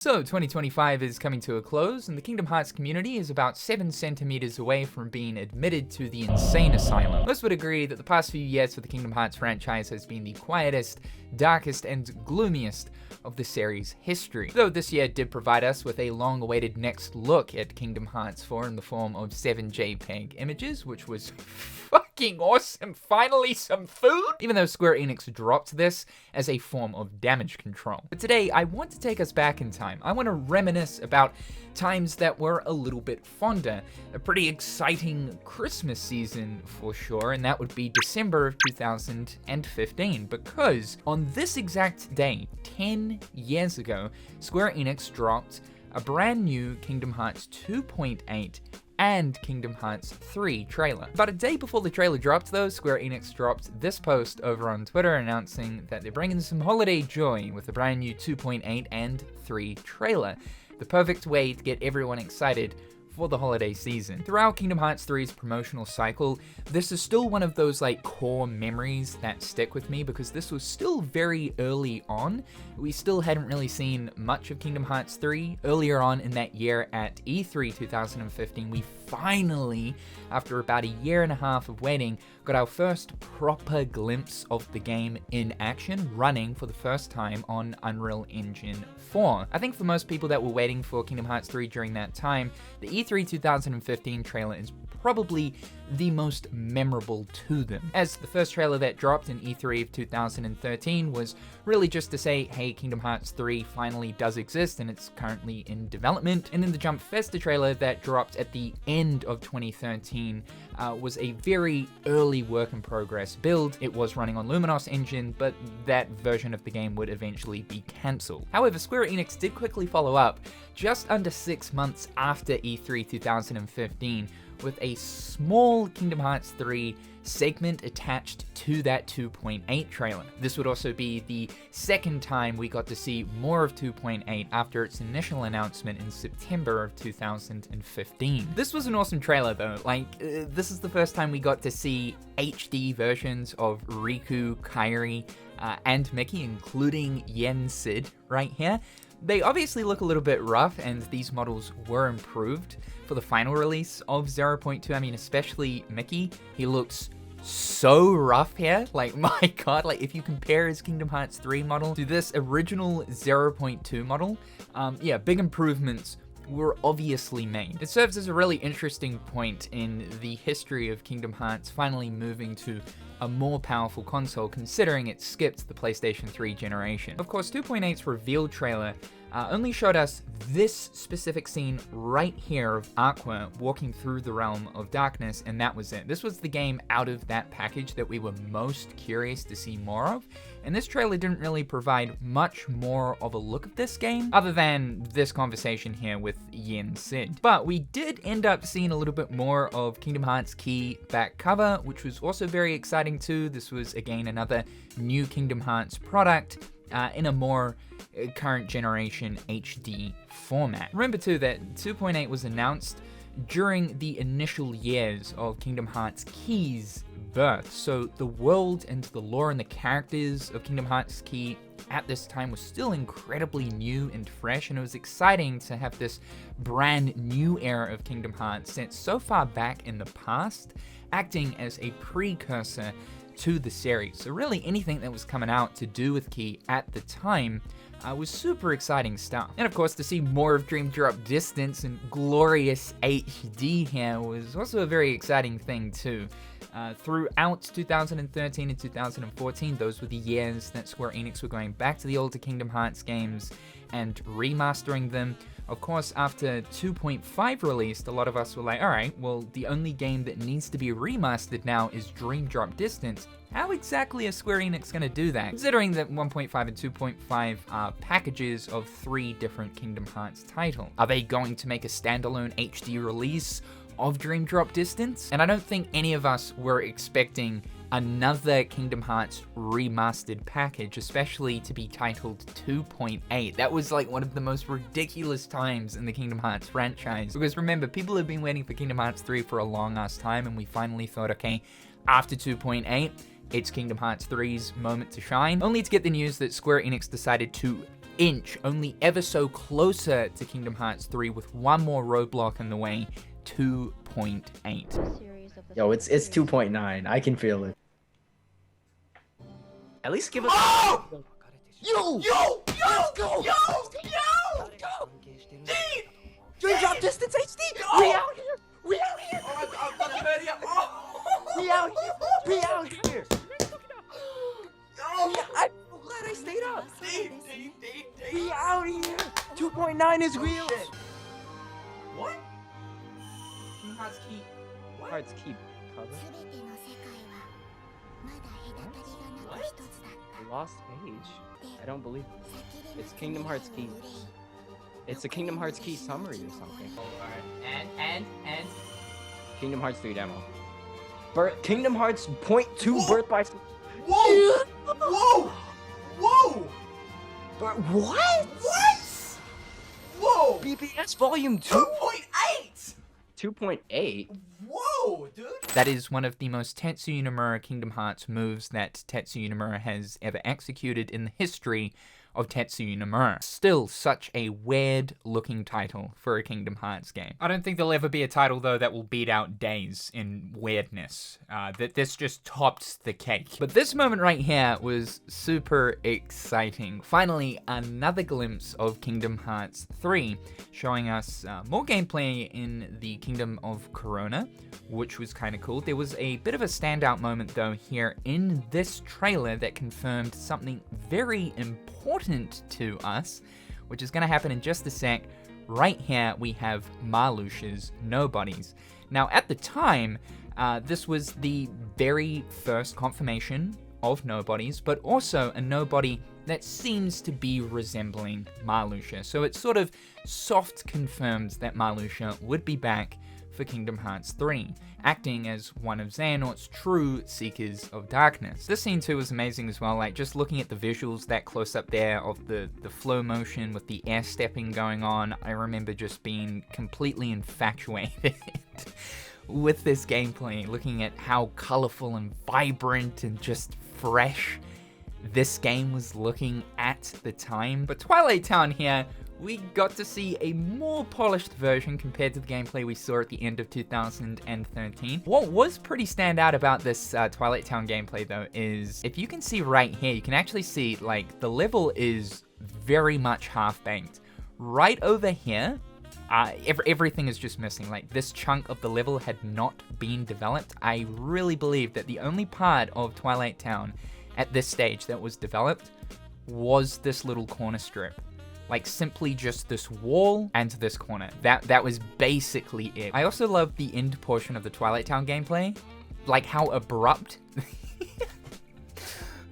So 2025 is coming to a close, and the Kingdom Hearts community is about 7 centimeters away from being admitted to the insane asylum. Most would agree that the past few years for the Kingdom Hearts franchise has been the quietest, darkest, and gloomiest of the series' history. Though this year did provide us with a long-awaited next look at Kingdom Hearts 4 in the form of 7 JPEG images, which was fucking awesome. Finally some food! Even though Square Enix dropped this as a form of damage control. But today, I want to take us back in time. I want to reminisce about times that were a little bit fonder. A pretty exciting Christmas season for sure, and that would be December of 2015, because on this exact day, 10 years ago, Square Enix dropped a brand new Kingdom Hearts 2.8 and Kingdom Hearts 3 trailer. About a day before the trailer dropped though, Square Enix dropped this post over on Twitter announcing that they're bringing some holiday joy with the brand new 2.8 and 3 trailer. The perfect way to get everyone excited for the holiday season. Throughout Kingdom Hearts 3's promotional cycle, this is still one of those core memories that stick with me because this was still very early on. We still hadn't really seen much of Kingdom Hearts 3. Earlier on in that year at E3 2015, we finally, after about a year and a half of waiting, got our first proper glimpse of the game in action, running for the first time on Unreal Engine 4. I think for most people that were waiting for Kingdom Hearts 3 during that time, the E3 2015 trailer is probably the most memorable to them, as the first trailer that dropped in E3 of 2013 was really just to say, hey, Kingdom Hearts 3 finally does exist and it's currently in development. And then the Jump Festa trailer that dropped at the end of 2013 was a very early work in progress build. It was running on Luminos engine, but that version of the game would eventually be cancelled. However, Square Enix did quickly follow up just under 6 months after E3 2015 with a small Kingdom Hearts 3 segment attached to that 2.8 trailer. This would also be the second time we got to see more of 2.8 after its initial announcement in September of 2015. This was an awesome trailer though. This is the first time we got to see HD versions of Riku, Kairi, and Mickey, including Yen Sid right here. They obviously look a little bit rough, and these models were improved for the final release of 0.2. I mean, especially Mickey, he looks so rough here. My god, if you compare his Kingdom Hearts 3 model to this original 0.2 model, yeah, big improvements were obviously made. It serves as a really interesting point in the history of Kingdom Hearts finally moving to a more powerful console, considering it skipped the PlayStation 3 generation. Of course, 2.8's reveal trailer only showed us this specific scene right here of Aqua walking through the realm of darkness, and that was it. This was the game out of that package that we were most curious to see more of, and this trailer didn't really provide much more of a look at this game, other than this conversation here with Yen Sid. But we did end up seeing a little bit more of Kingdom Hearts Key back cover, which was also very exciting too. This was, again, another new Kingdom Hearts product in a more current generation HD format. Remember too that 2.8 was announced during the initial years of Kingdom Hearts Key's birth, so the world and the lore and the characters of Kingdom Hearts Key at this time was still incredibly new and fresh, and it was exciting to have this brand new era of Kingdom Hearts set so far back in the past, acting as a precursor to the series. So really anything that was coming out to do with Key at the time was super exciting stuff. And of course, to see more of Dream Drop Distance in glorious HD here was also a very exciting thing too. Throughout 2013 and 2014, those were the years that Square Enix were going back to the older Kingdom Hearts games and remastering them. Of course, after 2.5 released, a lot of us were like, alright, well, the only game that needs to be remastered now is Dream Drop Distance. How exactly is Square Enix going to do that? Considering that 1.5 and 2.5 are packages of 3 different Kingdom Hearts titles. Are they going to make a standalone HD release of Dream Drop Distance? And I don't think any of us were expecting another Kingdom Hearts remastered package, especially to be titled 2.8. That was one of the most ridiculous times in the Kingdom Hearts franchise. Because remember, people have been waiting for Kingdom Hearts 3 for a long ass time, and we finally thought, okay, after 2.8, it's Kingdom Hearts 3's moment to shine, only to get the news that Square Enix decided to inch, only ever so closer to Kingdom Hearts 3 with one more roadblock in the way, 2.8. Yo, it's 2.9. I can feel it. At least give us. Oh! Yo! Yo! Let's go! Yo! Yo! Yo! Dean! Dream Drop Distance HD! Yo! We out here! We out here! Oh, I've got to hurry up! Oh! We out here! We out here! Yo! I'm so glad I stayed up! Dean! We out here! 2.9 is real! Shit. What? Kingdom Hearts Key. What? Hearts keep cover. What? The lost page. I don't believe it. It's Kingdom Hearts Key. It's a Kingdom Hearts Key summary or something. And Kingdom Hearts 3 demo. Kingdom Hearts .2 Whoa! Birth by... Whoa! Whoa! Whoa! What? What? Whoa! BBS Volume 2? 2.8! 2.8? Whoa, dude! that is one of the most Tetsuya Nomura Kingdom Hearts moves that Tetsuya Nomura has ever executed in the history of Tetsuya Nomura. Still such a weird looking title for a Kingdom Hearts game. I don't think there'll ever be a title though that will beat out Days in weirdness. That this just tops the cake. But this moment right here was super exciting. Finally, another glimpse of Kingdom Hearts 3, showing us more gameplay in the Kingdom of Corona, which was kind of cool. There was a bit of a standout moment though here in this trailer that confirmed something very important to us, which is going to happen in just a sec. Right here we have Marluxia's Nobodies. Now at the time, this was the very first confirmation of Nobodies, but also a Nobody that seems to be resembling Marluxia. So it sort of soft confirms that Marluxia would be back for Kingdom Hearts 3, acting as one of Xehanort's true Seekers of Darkness. This scene too was amazing as well, like just looking at the visuals, that close up there of the flow motion with the air stepping going on. I remember just being completely infatuated with this gameplay, looking at how colorful and vibrant and just fresh this game was looking at the time. But Twilight Town here, we got to see a more polished version compared to the gameplay we saw at the end of 2013. What was pretty standout about this Twilight Town gameplay though is, if you can see right here, you can actually see like the level is very much half-baked. Right over here, everything is just missing. Like this chunk of the level had not been developed. I really believe that the only part of Twilight Town at this stage that was developed was this little corner strip. Like simply just this wall and this corner. That was basically it. I also love the end portion of the Twilight Town gameplay. Like how abrupt,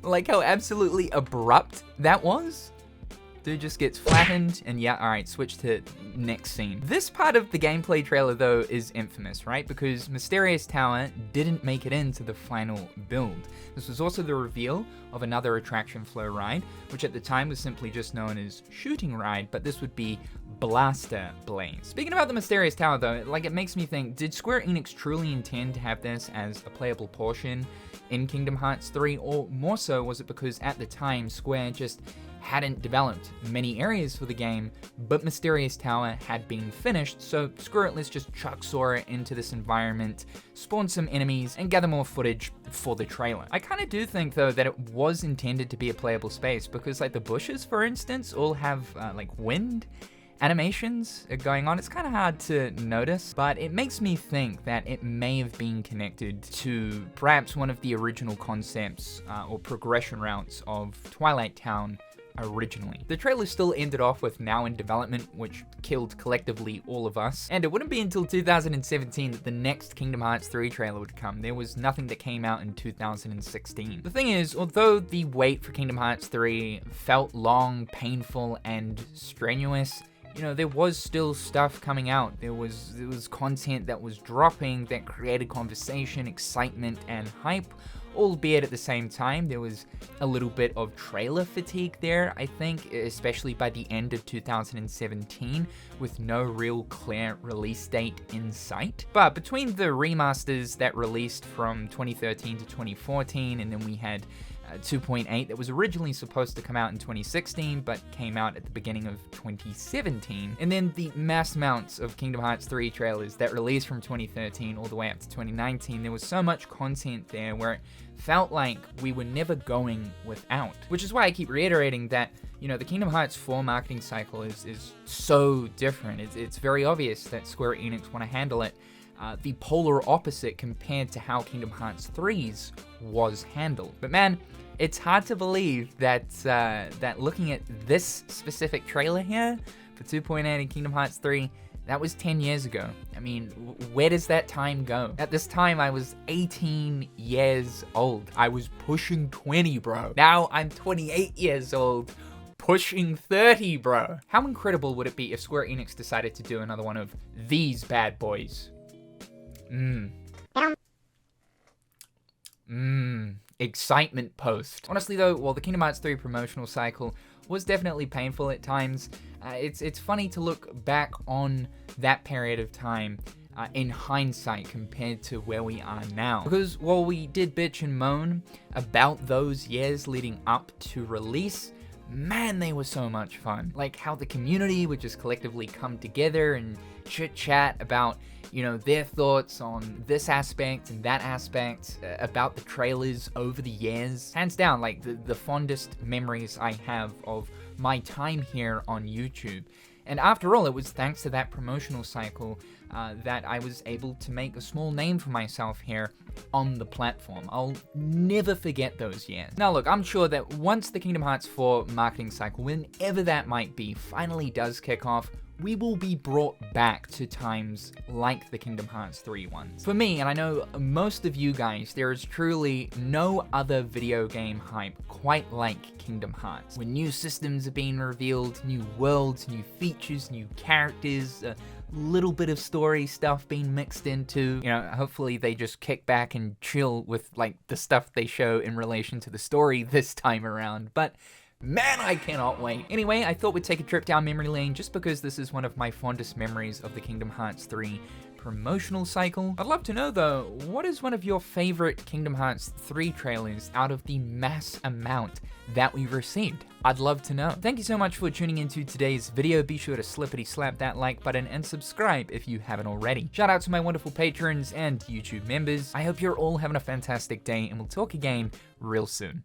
like how absolutely abrupt that was. Dude just gets flattened and yeah, alright, switch to next scene. This part of the gameplay trailer though is infamous, right? Because Mysterious Tower didn't make it into the final build. This was also the reveal of another attraction flow ride, which at the time was simply just known as Shooting Ride, but this would be Blaster Blaze. Speaking about the Mysterious Tower though, like it makes me think, did Square Enix truly intend to have this as a playable portion in Kingdom Hearts 3, or more so was it because at the time Square just hadn't developed many areas for the game, but Mysterious Tower had been finished, so screw it, let's just chuck Sora into this environment, spawn some enemies, and gather more footage for the trailer. I kind of do think though that it was intended to be a playable space, because like the bushes, for instance, all have like wind animations going on. It's kind of hard to notice, but it makes me think that it may have been connected to perhaps one of the original concepts or progression routes of Twilight Town originally. The trailer still ended off with now in development, which killed collectively all of us, and it wouldn't be until 2017 that the next Kingdom Hearts 3 trailer would come. There was nothing that came out in 2016. The thing is, although the wait for Kingdom Hearts 3 felt long, painful, and strenuous, you know, there was still stuff coming out. There was content that was dropping that created conversation, excitement, and hype, albeit at the same time, there was a little bit of trailer fatigue there, I think, especially by the end of 2017, with no real clear release date in sight. But between the remasters that released from 2013 to 2014, and then we had 2.8 that was originally supposed to come out in 2016 but came out at the beginning of 2017. And then the mass amounts of Kingdom Hearts 3 trailers that released from 2013 all the way up to 2019. There was so much content there where it felt like we were never going without. Which is why I keep reiterating that, you know, the Kingdom Hearts 4 marketing cycle is so different. It's very obvious that Square Enix want to handle it the polar opposite compared to how Kingdom Hearts 3's was handled. But man, it's hard to believe that that looking at this specific trailer here for 2.8 and Kingdom Hearts 3, that was 10 years ago. I mean, where does that time go? At this time, I was 18 years old. I was pushing 20, bro. Now I'm 28 years old, pushing 30, bro. How incredible would it be if Square Enix decided to do another one of these bad boys? Excitement post. Honestly though, while the Kingdom Hearts 3 promotional cycle was definitely painful at times, it's funny to look back on that period of time in hindsight compared to where we are now. Because while we did bitch and moan about those years leading up to release, man, they were so much fun. Like how the community would just collectively come together and chit chat about, you know, their thoughts on this aspect and that aspect, about the trailers over the years. Hands down, like the fondest memories I have of my time here on YouTube. And after all, it was thanks to that promotional cycle that I was able to make a small name for myself here on the platform. I'll never forget those years. Now look, I'm sure that once the Kingdom Hearts 4 marketing cycle, whenever that might be, finally does kick off, we will be brought back to times like the Kingdom Hearts 3 ones. For me, and I know most of you guys, there is truly no other video game hype quite like Kingdom Hearts. When new systems are being revealed, new worlds, new features, new characters, a little bit of story stuff being mixed into, you know, hopefully they just kick back and chill with like the stuff they show in relation to the story this time around. But man, I cannot wait. Anyway, I thought we'd take a trip down memory lane just because this is one of my fondest memories of the Kingdom Hearts 3 promotional cycle. I'd love to know though, what is one of your favorite Kingdom Hearts 3 trailers out of the mass amount that we've received? I'd love to know. Thank you so much for tuning into today's video. Be sure to slippity slap that like button and subscribe if you haven't already. Shout out to my wonderful patrons and YouTube members. I hope you're all having a fantastic day and we'll talk again real soon.